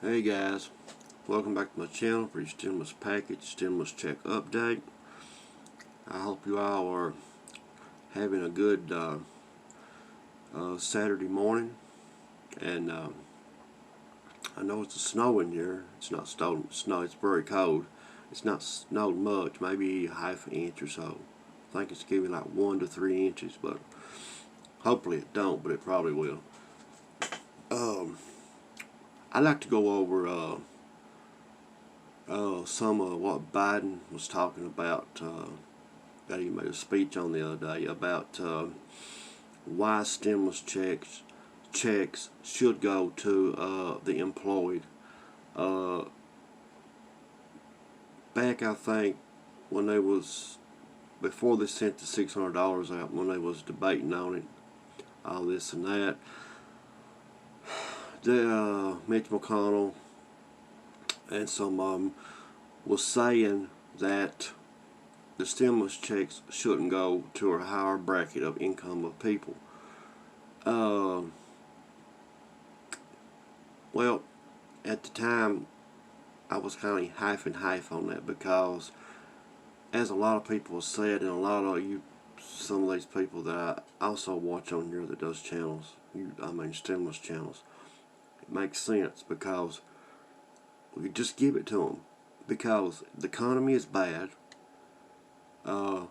Hey guys, welcome back to my channel for your stimulus package, stimulus check update. I hope you all are having a good Saturday morning. And I know it's snowing here. It's not snow. It's very cold. It's not snowed much, maybe half an inch or so. I think it's giving like 1 to 3 inches, but hopefully it don't. But it probably will. I'd like to go over some of what Biden was talking about that he made a speech on the other day about why stimulus checks should go to the employed. Back, I think, when they was before they sent the $600 out, when they was debating on it, all this and that, Mitch McConnell and some of them was saying that the stimulus checks shouldn't go to a higher bracket of income of people. Well, at the time, I was kind of half and half on that, because as a lot of people have said, and a lot of you, some of these people that I also watch on here that does channels, stimulus channels, it makes sense, because we just give it to them, because the economy is bad. Give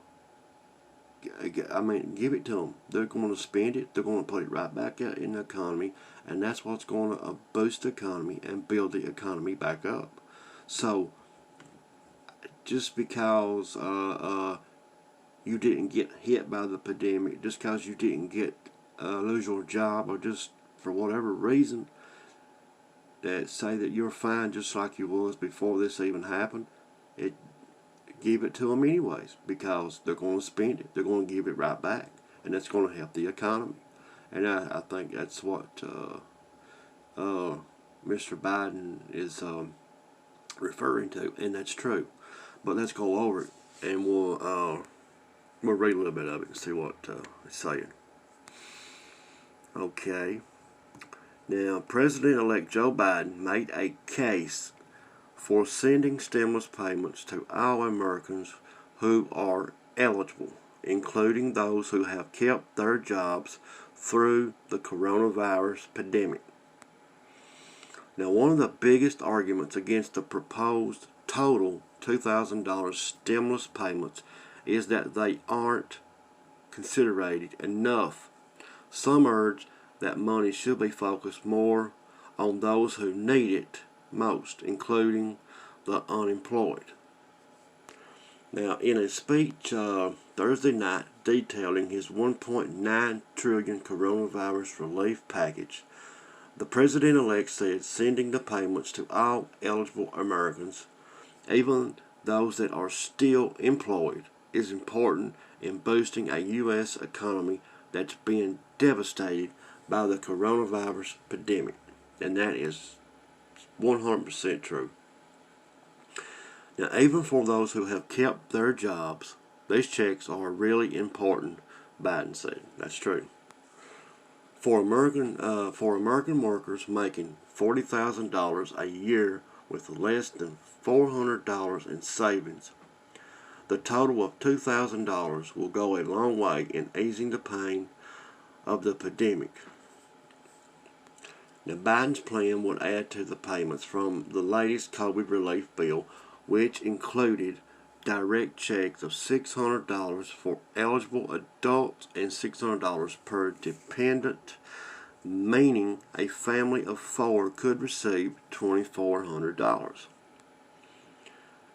it to them. They're going to spend it. They're going to put it right back out in the economy, and that's what's going to boost the economy and build the economy back up. So, just because you didn't get hit by the pandemic, just because you didn't lose your job, or just for whatever reason, that say that you're fine just like you was before this even happened, give it to them anyways, because they're going to spend it. They're going to give it right back, and that's going to help the economy. And I think that's what Mr. Biden is referring to, and that's true. But let's go over it, and we'll read a little bit of it and see what it's saying. Okay. Now, President-elect Joe Biden made a case for sending stimulus payments to all Americans who are eligible, including those who have kept their jobs through the coronavirus pandemic. Now, one of the biggest arguments against the proposed total $2,000 stimulus payments is that they aren't considered enough. Some urge that money should be focused more on those who need it most, including the unemployed. Now, in a speech Thursday night detailing his $1.9 trillion coronavirus relief package, the president-elect said sending the payments to all eligible Americans, even those that are still employed, is important in boosting a U.S. economy that's being devastated by the coronavirus pandemic. And that is 100% true. Now, even for those who have kept their jobs, these checks are really important, Biden said. That's true. For American workers making $40,000 a year with less than $400 in savings, the total of $2,000 will go a long way in easing the pain of the pandemic. Now, Biden's plan would add to the payments from the latest COVID relief bill, which included direct checks of $600 for eligible adults and $600 per dependent, meaning a family of 4 could receive $2,400.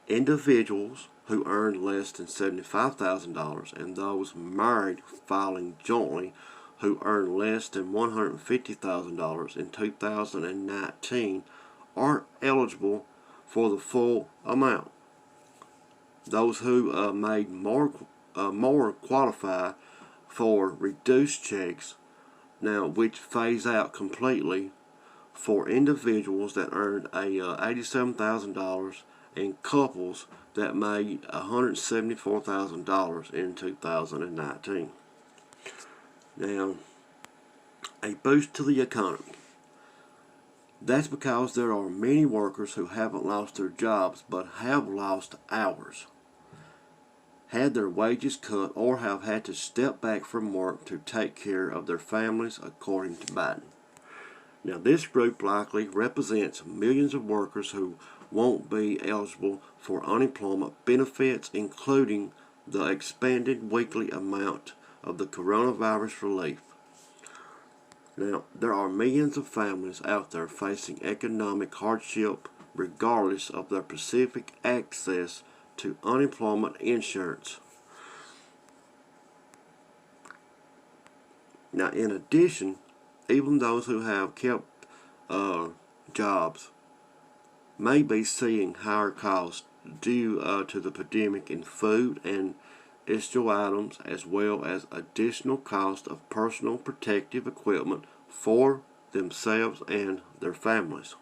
Individuals who earned less than $75,000 and those married filing jointly who earned less than $150,000 in 2019 are eligible for the full amount. Those who made more qualify for reduced checks, now which phase out completely for individuals that earned $87,000 and couples that made $174,000 in 2019. Now, a boost to the economy. That's because there are many workers who haven't lost their jobs but have lost hours, had their wages cut, or have had to step back from work to take care of their families, according to Biden. Now, this group likely represents millions of workers who won't be eligible for unemployment benefits, including the expanded weekly amount of the coronavirus relief. Now, there are millions of families out there facing economic hardship regardless of their specific access to unemployment insurance. Now, in addition, even those who have kept jobs may be seeing higher costs due to the pandemic in food and essential items, as well as additional cost of personal protective equipment for themselves and their families.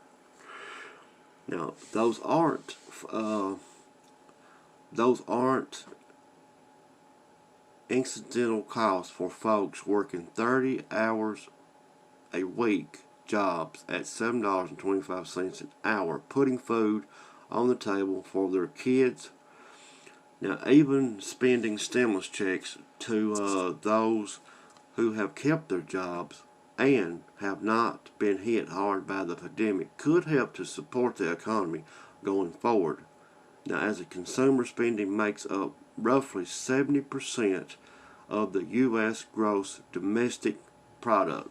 Now, those aren't incidental costs for folks working 30 hours a week jobs at $7.25 an hour, putting food on the table for their kids. Now, even spending stimulus checks to those who have kept their jobs and have not been hit hard by the pandemic could help to support the economy going forward. Now, as the consumer spending makes up roughly 70% of the U.S. gross domestic product.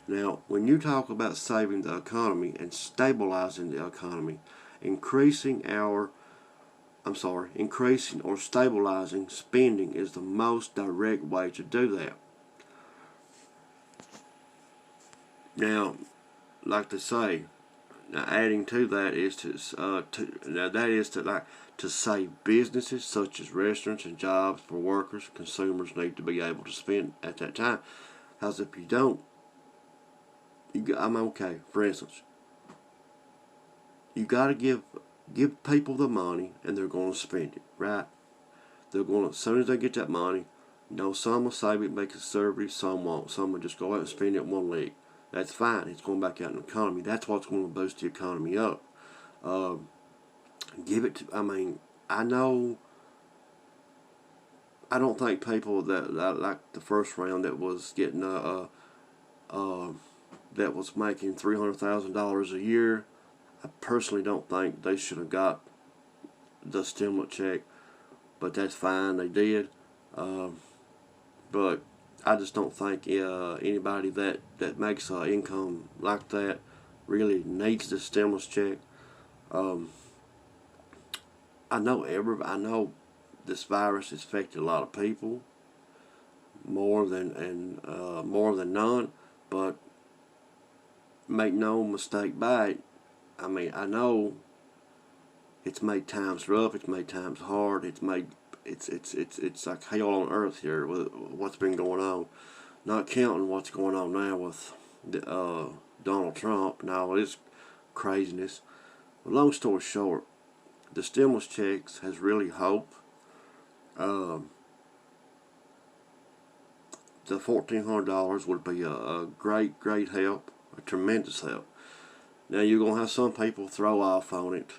Now, when you talk about saving the economy and stabilizing the economy, increasing or stabilizing spending is the most direct way to do that. Now, like they say, now adding to that is to save businesses such as restaurants and jobs for workers. Consumers need to be able to spend at that time, because if you don't, for instance, you got to give people the money, and they're going to spend it, right? They're going to, as soon as they get that money, some will save it, make it conservative, some won't. Some will just go out and spend it in one leg. That's fine. It's going back out in the economy. That's what's going to boost the economy up. I don't think people that like the first round that was getting that was making $300,000 a year. I personally don't think they should have got the stimulus check, but that's fine. They did. But I just don't think anybody that makes an income like that really needs the stimulus check. I know this virus has affected a lot of people more than none, but make no mistake by it. I mean, I know it's made times rough, it's made times hard, it's like hell on earth here with what's been going on. Not counting what's going on now with Donald Trump and all this craziness. But long story short, the stimulus checks has really hope. The $1,400 would be a great help, a tremendous help. Now you're gonna have some people throw off on it.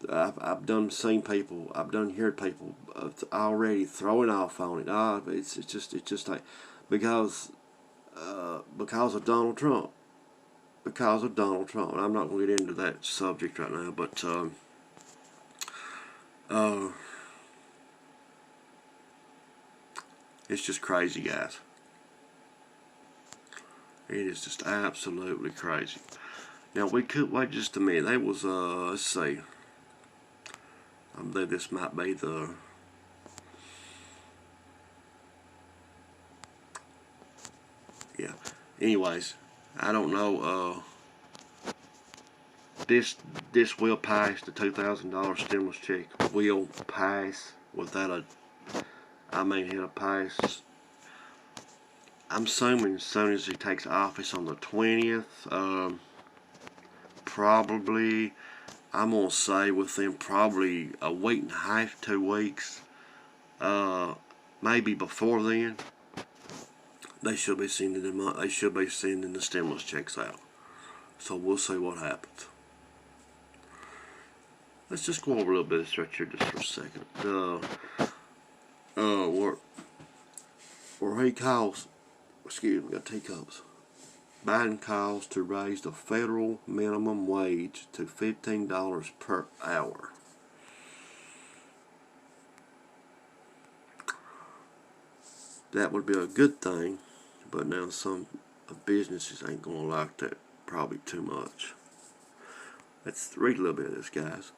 I've heard people already throwing off on it. It's just like because of Donald Trump. Because of Donald Trump. And I'm not going to get into that subject right now, but it's just crazy, guys. It is just absolutely crazy. Now we could wait just a minute. That was let's see. I believe this might be the Anyways, I don't know. This will pass. The $2,000 stimulus check will pass without it'll pass. I'm assuming as soon as he takes office on the 20th. Probably, I'm gonna say within probably a week and a half, 2 weeks. Maybe before then. They should be sending the stimulus checks out. So we'll see what happens. Let's just go over a little bit of this right here just for a second. Where he calls, excuse me, got teacups. Biden calls to raise the federal minimum wage to $15 per hour. That would be a good thing, but now some businesses ain't going to like that probably too much. Let's read a little bit of this, guys.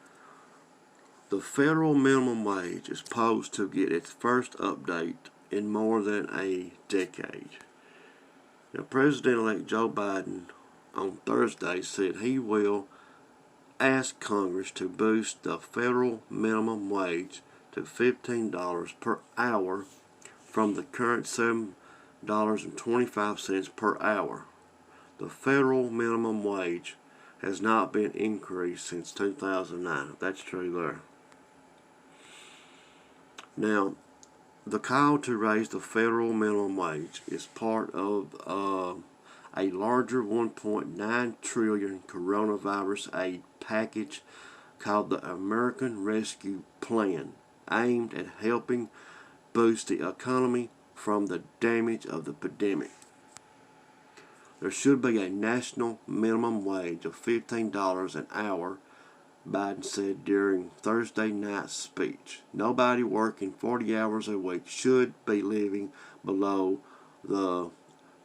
The federal minimum wage is poised to get its first update in more than a decade. Now, President-elect Joe Biden on Thursday said he will ask Congress to boost the federal minimum wage to $15 per hour from the current $7.25 per hour. The federal minimum wage has not been increased since 2009. That's true there. Now, the call to raise the federal minimum wage is part of a larger $1.9 trillion coronavirus aid package called the American Rescue Plan, aimed at helping boost the economy from the damage of the pandemic. There should be a national minimum wage of $15 an hour, Biden said during Thursday night's speech. Nobody working 40 hours a week should be living below the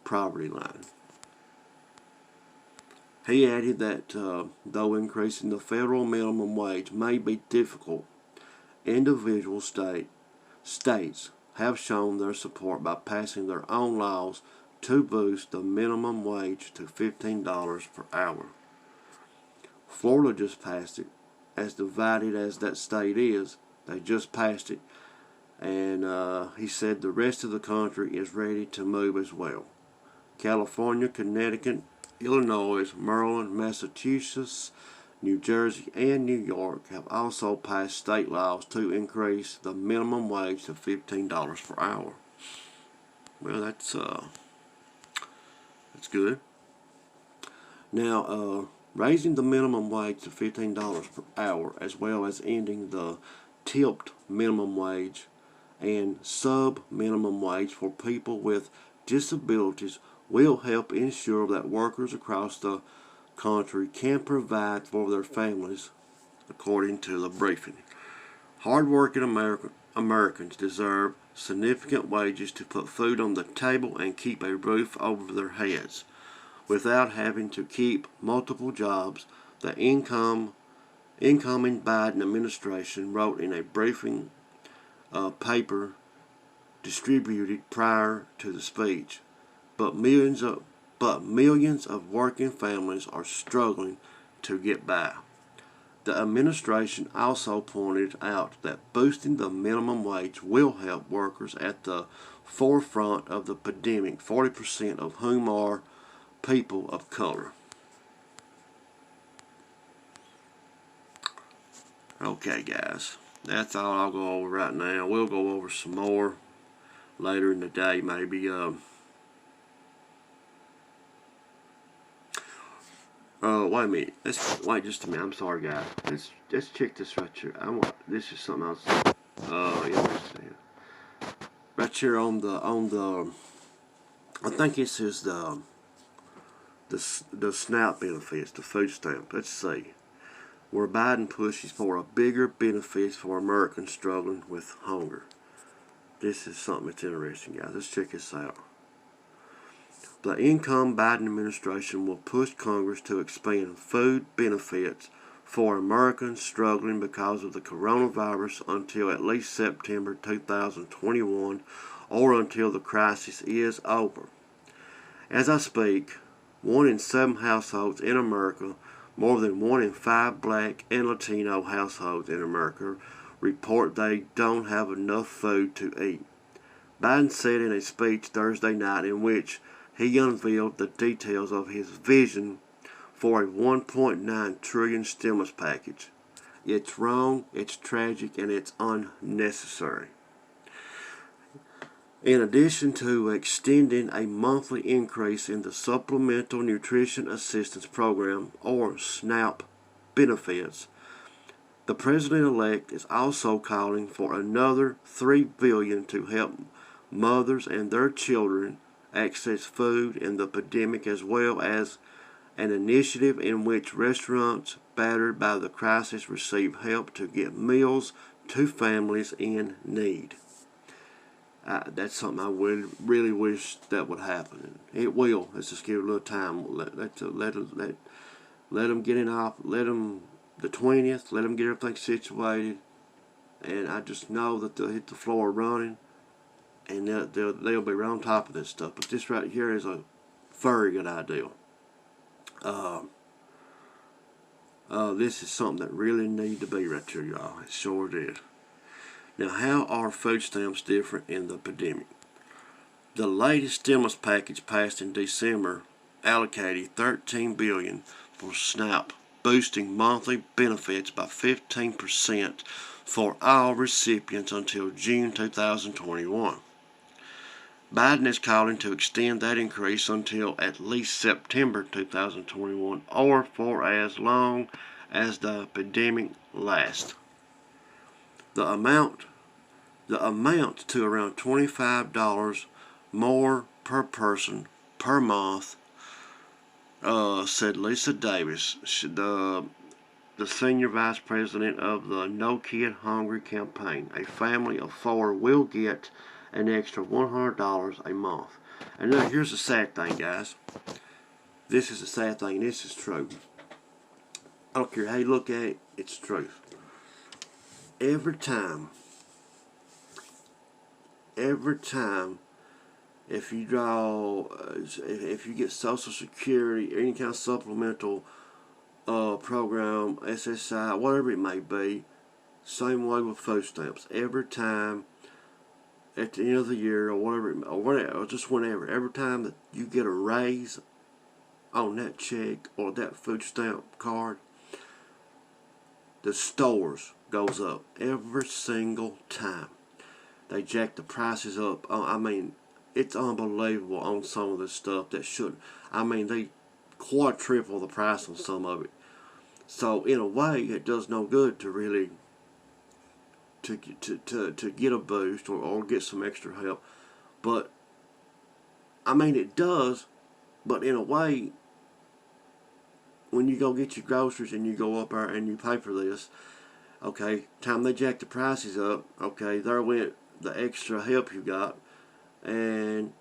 poverty line. He added that though increasing the federal minimum wage may be difficult, individual states have shown their support by passing their own laws to boost the minimum wage to $15 per hour. Florida just passed it. As divided as that state is, they just passed it. And he said the rest of the country is ready to move as well. California, Connecticut, Illinois, Maryland, Massachusetts, New Jersey, and New York have also passed state laws to increase the minimum wage to $15 per hour. Well, that's good. Now, raising the minimum wage to $15 per hour, as well as ending the tipped minimum wage and sub-minimum wage for people with disabilities, will help ensure that workers across the country can provide for their families, according to the briefing. Hard-working Americans deserve significant wages to put food on the table and keep a roof over their heads without having to keep multiple jobs, the incoming Biden administration wrote in a briefing paper distributed prior to the speech. But millions of working families are struggling to get by. The administration also pointed out that boosting the minimum wage will help workers at the forefront of the pandemic, 40% of whom are people of color. Okay, guys, that's all I'll go over right now. We'll go over some more later in the day, maybe. Wait a minute. Wait just a minute. I'm sorry, guys. Let's check this right here. This is something else. You understand? Right here on the. I think this is the SNAP benefits, the food stamp. Let's see. Where Biden pushes for a bigger benefits for Americans struggling with hunger. This is something that's interesting, guys. Let's check this out. The incoming Biden administration will push Congress to expand food benefits for Americans struggling because of the coronavirus until at least September 2021 or until the crisis is over. As I speak, 1 in 7 households in America, more than 1 in 5 black and Latino households in America, report they don't have enough food to eat. Biden said in a speech Thursday night in which he unveiled the details of his vision for a $1.9 trillion stimulus package. It's wrong, it's tragic, and it's unnecessary. In addition to extending a monthly increase in the Supplemental Nutrition Assistance Program, or SNAP, benefits, the president-elect is also calling for another $3 billion to help mothers and their children access food in the pandemic, as well as an initiative in which restaurants battered by the crisis receive help to get meals to families in need. That's something I would really wish that would happen. It will. Let's just give it a little time. Let them get in off. Let them the 20th. Let them get everything situated, and I just know that they'll hit the floor running, and they'll be right on top of this stuff. But this right here is a very good idea. This is something that really need to be right here, y'all. It sure did. Now, how are food stamps different in the pandemic? The latest stimulus package passed in December allocated $13 billion for SNAP, boosting monthly benefits by 15% for all recipients until June 2021. Biden is calling to extend that increase until at least September 2021, or for as long as the pandemic lasts. The amount to around $25 more per person per month, said Lisa Davis, the senior vice president of the No Kid Hungry campaign. A family of 4 will get an extra $100 a month. And now here's the sad thing, guys. This is the sad thing, and this is true. I don't care how you look at it, it's truth. Every time, if you if you get Social Security, any kind of supplemental program, SSI, whatever it may be, same way with food stamps. Every time, at the end of the year, or whatever, or just whenever, every time that you get a raise on that check or that food stamp card, the stores goes up every single time. They jack the prices up. I mean, it's unbelievable on some of this stuff that should. I mean, they quadruple the price on some of it. So in a way, it does no good to really to get a boost or get some extra help. But I mean, it does. But in a way, when you go get your groceries and you go up there and you pay for this, okay, time they jack the prices up, okay, there went the extra help you got, and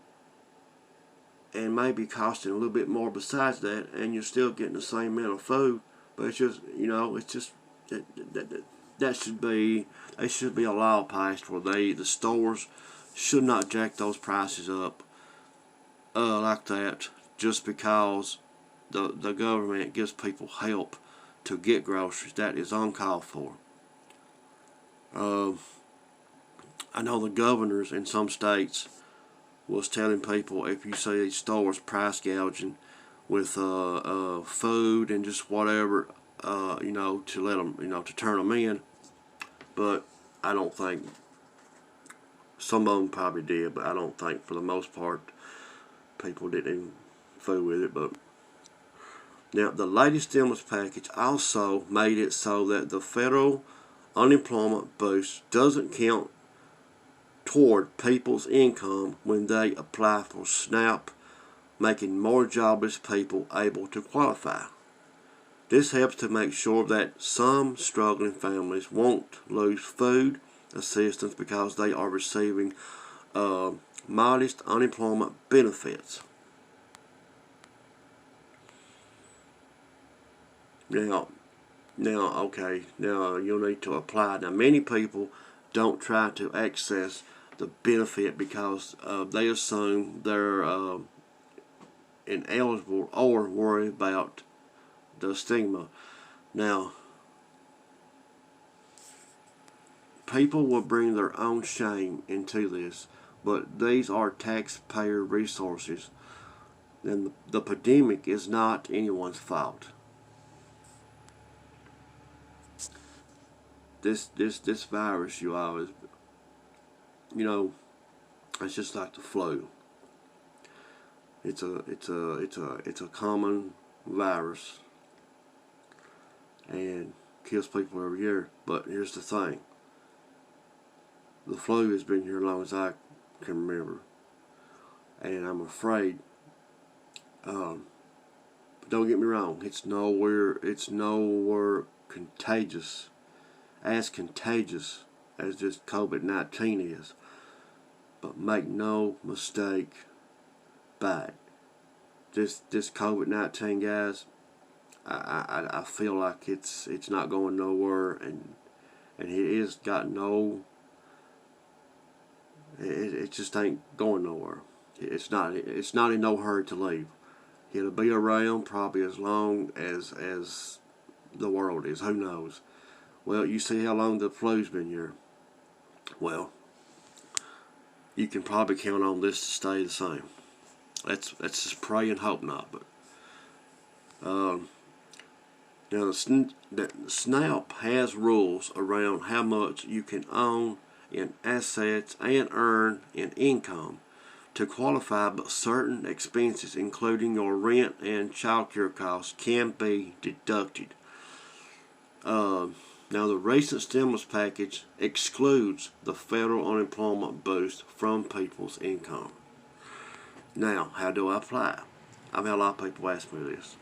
maybe costing a little bit more besides that, and you're still getting the same amount of food. But it's just, it's just that should be a law passed where the stores should not jack those prices up like that just because the government gives people help to get groceries. That is uncalled for. I know the governors in some states was telling people, if you see these stores price gouging with food and just whatever, to let them, to turn them in. But I don't think, some of them probably did, but I don't think for the most part people didn't even fool with it. But now, the latest stimulus package also made it so that the federal unemployment boost doesn't count toward people's income when they apply for SNAP, making more jobless people able to qualify. This helps to make sure that some struggling families won't lose food assistance because they are receiving modest unemployment benefits. Now, you'll need to apply. Now, many people don't try to access the benefit because they assume they're ineligible or worry about the stigma. Now, people will bring their own shame into this, but these are taxpayer resources, and the pandemic is not anyone's fault. This virus, you all, is, It's just like the flu. It's a common virus and kills people every year. But here's the thing: the flu has been here as long as I can remember, and I'm afraid. But don't get me wrong; it's nowhere contagious, as contagious as just COVID-19 is. But make no mistake by it. This COVID-19, guys, I feel like it's not going nowhere, and it is got no. It just ain't going nowhere. It's not in no hurry to leave. It'll be around probably as long as the world is. Who knows? Well, you see how long the flu's been here. Well, you can probably count on this to stay the same. Let's just pray and hope not. But now the SNAP has rules around how much you can own in assets and earn in income to qualify, but certain expenses, including your rent and child care costs, can be deducted. Now, the recent stimulus package excludes the federal unemployment boost from people's income. Now, how do I apply? I've had a lot of people ask me this.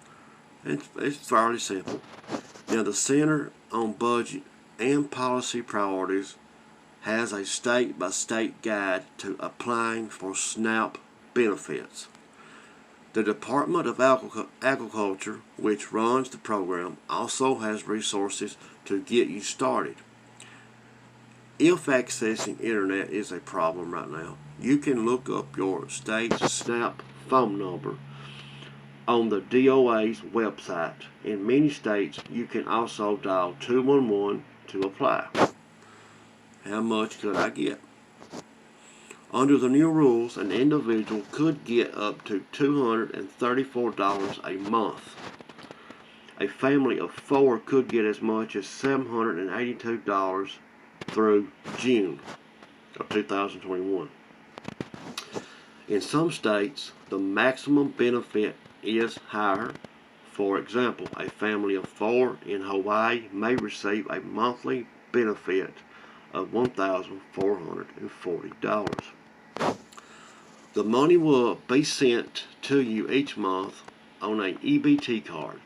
It's fairly simple. Now, the Center on Budget and Policy Priorities has a state-by-state guide to applying for SNAP benefits. The Department of Agriculture, which runs the program, also has resources to get you started. If accessing internet is a problem right now, you can look up your state's SNAP phone number on the DOA's website. In many states, you can also dial 211 to apply. How much could I get? Under the new rules, an individual could get up to $234 a month. A family of 4 could get as much as $782 through June of 2021. In some states, the maximum benefit is higher. For example, a family of 4 in Hawaii may receive a monthly benefit of $1,440. The money will be sent to you each month on an EBT card,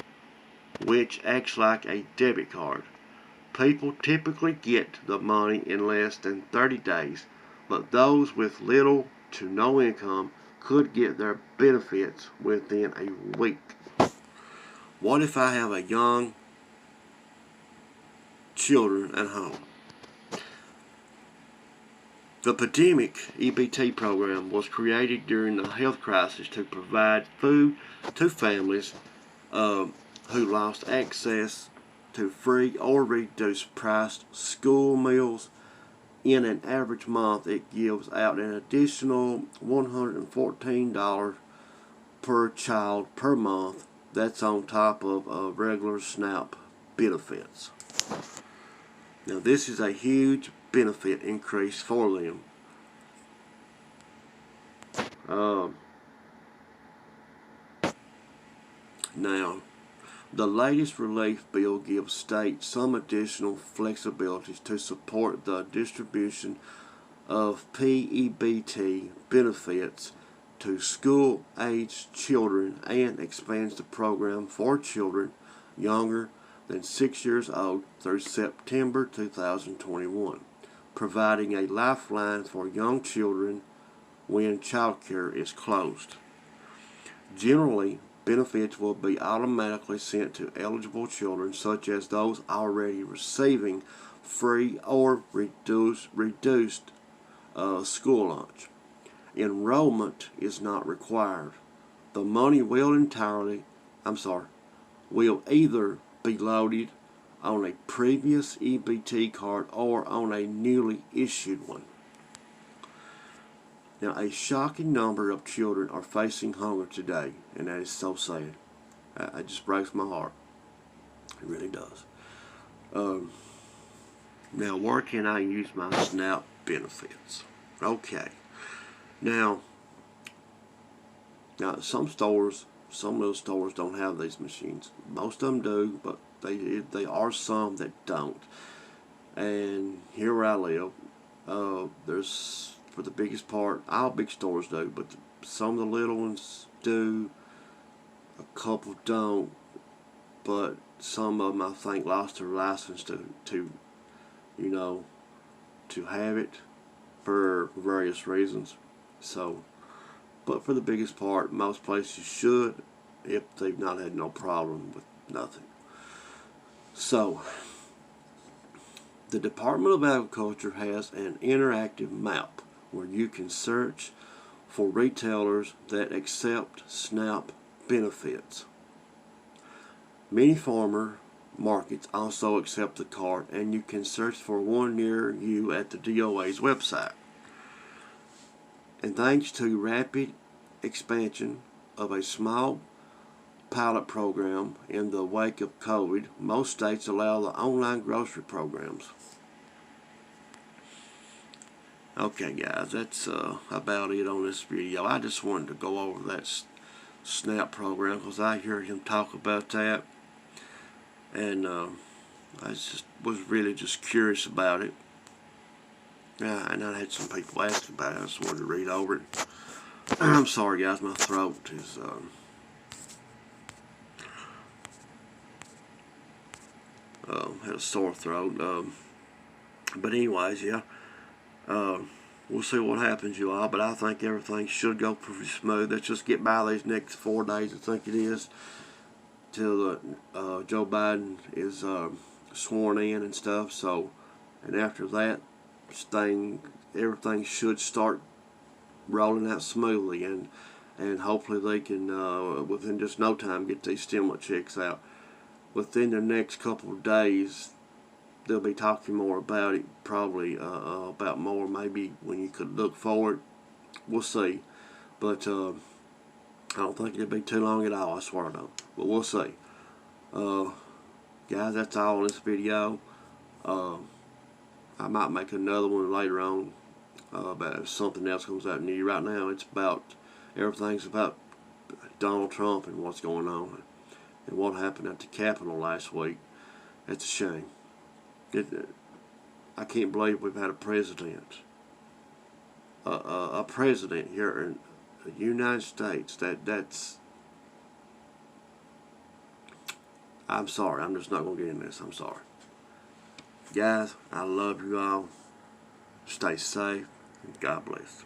which acts like a debit card. People typically get the money in less than 30 days, but those with little to no income could get their benefits within a week. What if I have a young children at home? The pandemic EBT program was created during the health crisis to provide food to families who lost access to free or reduced priced school meals. In an average month, it gives out an additional $114 per child per month. That's on top of regular SNAP benefits. Now, this is a huge benefit increase for them. Now, the latest relief bill gives states some additional flexibilities to support the distribution of PEBT benefits to school-aged children and expands the program for children younger than 6 years old through September 2021, providing a lifeline for young children when childcare is closed. Generally, benefits will be automatically sent to eligible children, such as those already receiving free or reduced school lunch. Enrollment is not required. The money will either be loaded on a previous EBT card or on a newly issued one. Now, a shocking number of children are facing hunger today, and that is so sad. It just breaks my heart. It really does. Now, where can I use my SNAP benefits? Okay. Now, some little stores don't have these machines. Most of them do, but they are some that don't. And here where I live, there's, for the biggest part, all big stores do, but some of the little ones do, a couple don't, but some of them, I think, lost their license to have it for various reasons. So, but for the biggest part, most places should, if they've not had no problem with nothing. So, the Department of Agriculture has an interactive map where you can search for retailers that accept SNAP benefits. Many farmer markets also accept the card, and you can search for one near you at the DOA's website. And thanks to rapid expansion of a small pilot program in the wake of COVID, most states allow the online grocery programs. Okay guys, that's about it on this video. I just wanted to go over that SNAP program because I heard him talk about that, and I was really just curious about it. And I had some people ask about it. I just wanted to read over it. I'm sorry guys, my throat is had a sore throat. But anyways, yeah. We'll see what happens, you all, but I think everything should go pretty smooth. Let's just get by these next 4 days, I think it is, till Joe Biden is sworn in and stuff. So, and after that, everything should start rolling out smoothly, and hopefully they can within just no time get these stimulus checks out. Within the next couple of days, they'll be talking more about it, probably about more maybe when you could look forward. We'll see, but I don't think it'll be too long at all, I swear I don't, but we'll see. Guys, that's all in this video. I might make another one later on about if something else comes out new. Right now everything's about Donald Trump and what's going on and what happened at the Capitol last week. It's a shame. I can't believe we've had a president here in the United States that's I'm sorry, I'm just not going to get into this. I'm sorry. Guys, I love you all. Stay safe, and God bless.